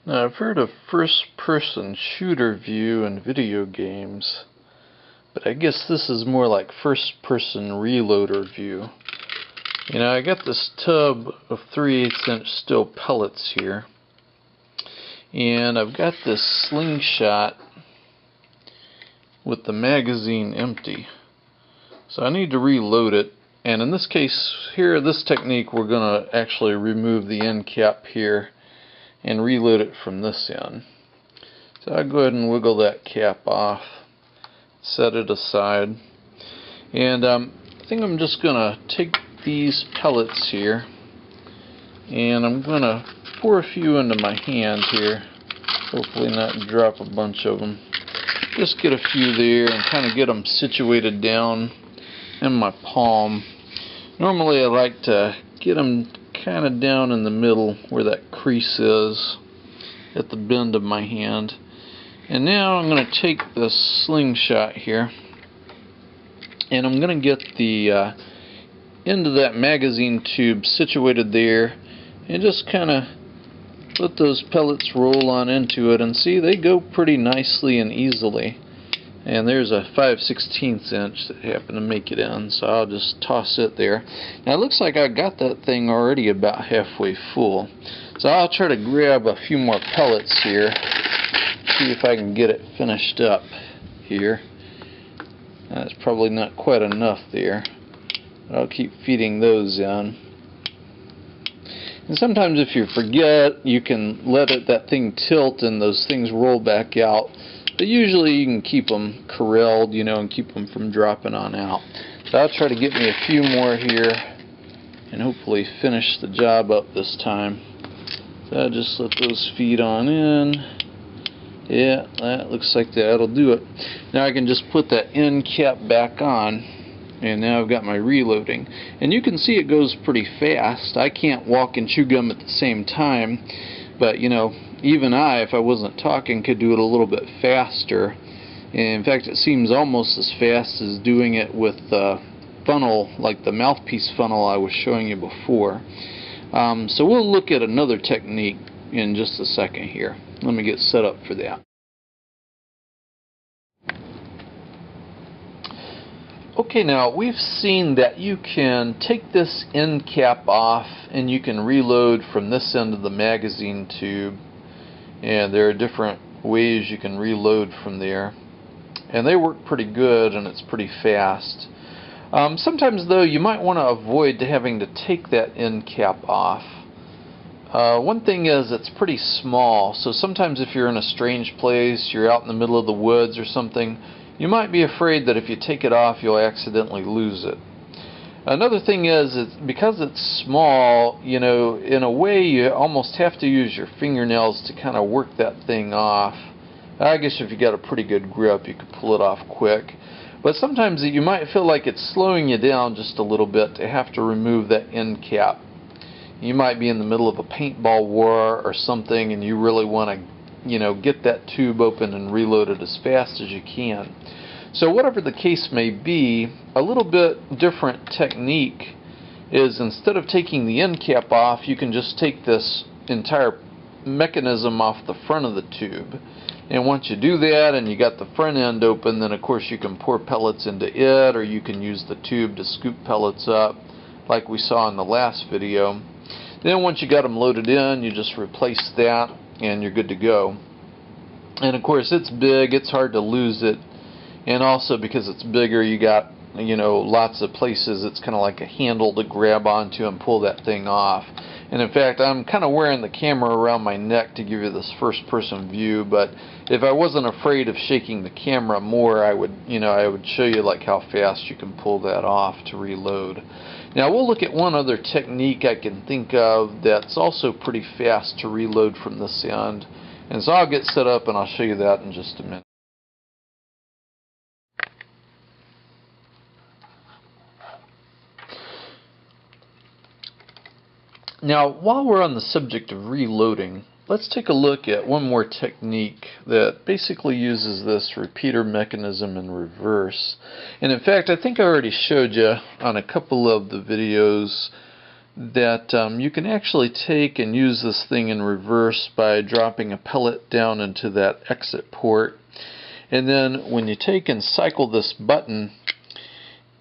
Now, I've heard of first-person shooter view in video games, but I guess this is more like first-person reloader view. You know, I got this tub of 3/8" steel pellets here, and I've got this Slingshot with the magazine empty. So I need to reload it, and in this case here, this technique, we're going to actually remove the end cap here and reload it from this end. So I'll go ahead and wiggle that cap off, set it aside, and I think I'm just going to take these pellets here and I'm going to pour a few into my hand here, hopefully not drop a bunch of them. Just get a few there and kind of get them situated down in my palm. Normally I like to get them kind of down in the middle where that crease is at the bend of my hand. And now I'm going to take this Slingshot here and I'm going to get the end of that magazine tube situated there and just kind of let those pellets roll on into it, and see, they go pretty nicely and easily. And there's a 5/16 inch that happened to make it in, so I'll just toss it there. Now it looks like I got that thing already about halfway full, so I'll try to grab a few more pellets here, see if I can get it finished up here. That's probably not quite enough there. I'll keep feeding those in. And sometimes if you forget, you can let that thing tilt and those things roll back out. But usually you can keep them corralled, you know, and keep them from dropping on out. So I'll try to get me a few more here and hopefully finish the job up this time. So I'll just let those feed on in. Yeah, that looks like that'll do it. Now I can just put that end cap back on. And now I've got my reloading. And you can see it goes pretty fast. I can't walk and chew gum at the same time. But, you know, even I, if I wasn't talking, could do it a little bit faster. And in fact, it seems almost as fast as doing it with the funnel, like the mouthpiece funnel I was showing you before. So we'll look at another technique in just a second here. Let me get set up for that. Okay, now we've seen that you can take this end cap off and you can reload from this end of the magazine tube, and there are different ways you can reload from there, and they work pretty good and it's pretty fast. Sometimes though you might want to avoid having to take that end cap off. One thing is, it's pretty small, so sometimes if you're in a strange place, you're out in the middle of the woods or something, you might be afraid that if you take it off you'll accidentally lose it. Another thing is, because it's small, you know, in a way you almost have to use your fingernails to kind of work that thing off. I guess if you got a pretty good grip you could pull it off quick. But sometimes you might feel like it's slowing you down just a little bit to have to remove that end cap. You might be in the middle of a paintball war or something and you really want to, you know, get that tube open and reload it as fast as you can. So whatever the case may be, a little bit different technique is, instead of taking the end cap off, you can just take this entire mechanism off the front of the tube. And once you do that and you got the front end open, then of course you can pour pellets into it, or you can use the tube to scoop pellets up like we saw in the last video. Then once you got them loaded in, you just replace that and you're good to go. And of course it's big, it's hard to lose it, and also because it's bigger you got, you know, lots of places it's kind of like a handle to grab onto and pull that thing off. And in fact, I'm kind of wearing the camera around my neck to give you this first person view, but if I wasn't afraid of shaking the camera more, I would show you like how fast you can pull that off to reload. Now we'll look at one other technique I can think of that's also pretty fast to reload from this end. And so I'll get set up and I'll show you that in just a minute. Now, while we're on the subject of reloading, let's take a look at one more technique that basically uses this repeater mechanism in reverse. And in fact, I think I already showed you on a couple of the videos that you can actually take and use this thing in reverse by dropping a pellet down into that exit port. And then when you take and cycle this button,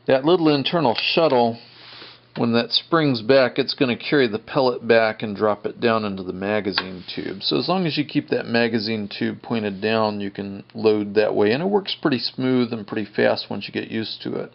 that little internal shuttle, when that springs back, it's going to carry the pellet back and drop it down into the magazine tube. So as long as you keep that magazine tube pointed down, you can load that way. And it works pretty smooth and pretty fast once you get used to it.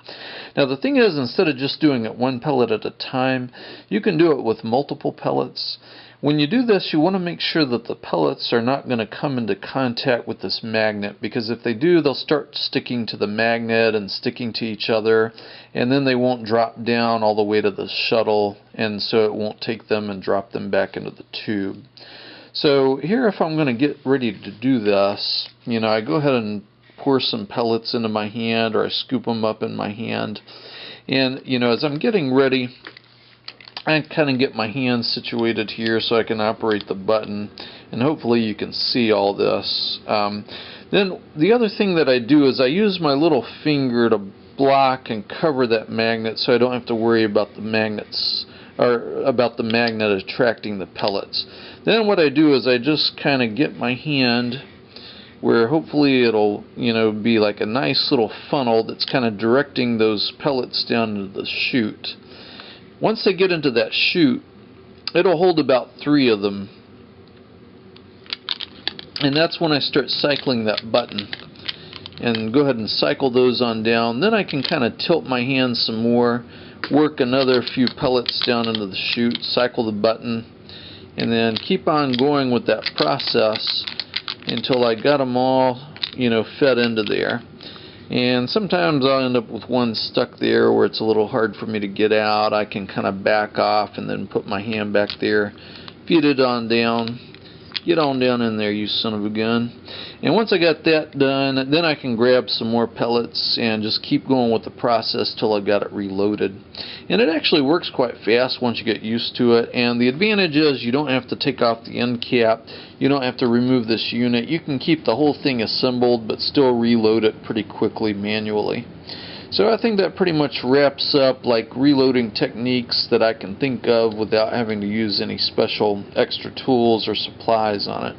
Now the thing is, instead of just doing it one pellet at a time, you can do it with multiple pellets. When you do this, you want to make sure that the pellets are not going to come into contact with this magnet, because if they do, they'll start sticking to the magnet and sticking to each other, and then they won't drop down all the way to the shuttle, and so it won't take them and drop them back into the tube. So here, if I'm going to get ready to do this, I go ahead and pour some pellets into my hand, or I scoop them up in my hand, and as I'm getting ready, I kind of get my hands situated here so I can operate the button, and hopefully you can see all this. Then the other thing that I do is I use my little finger to block and cover that magnet, so I don't have to worry about the magnets, or about the magnet attracting the pellets. Then what I do is I just kind of get my hand where hopefully it'll be like a nice little funnel that's kind of directing those pellets down into the chute. Once they get into that chute, it'll hold about 3 of them. And that's when I start cycling that button. And go ahead and cycle those on down. Then I can kind of tilt my hand some more, work another few pellets down into the chute, cycle the button, and then keep on going with that process until I got them all, fed into there. And sometimes I'll end up with one stuck there where it's a little hard for me to get out. I can kind of back off and then put my hand back there, feed it on down. Get on down in there, you son of a gun. And once I got that done, then I can grab some more pellets and just keep going with the process till I got it reloaded. And it actually works quite fast once you get used to it. And the advantage is you don't have to take off the end cap. You don't have to remove this unit. You can keep the whole thing assembled but still reload it pretty quickly manually. So I think that pretty much wraps up like reloading techniques that I can think of without having to use any special extra tools or supplies on it.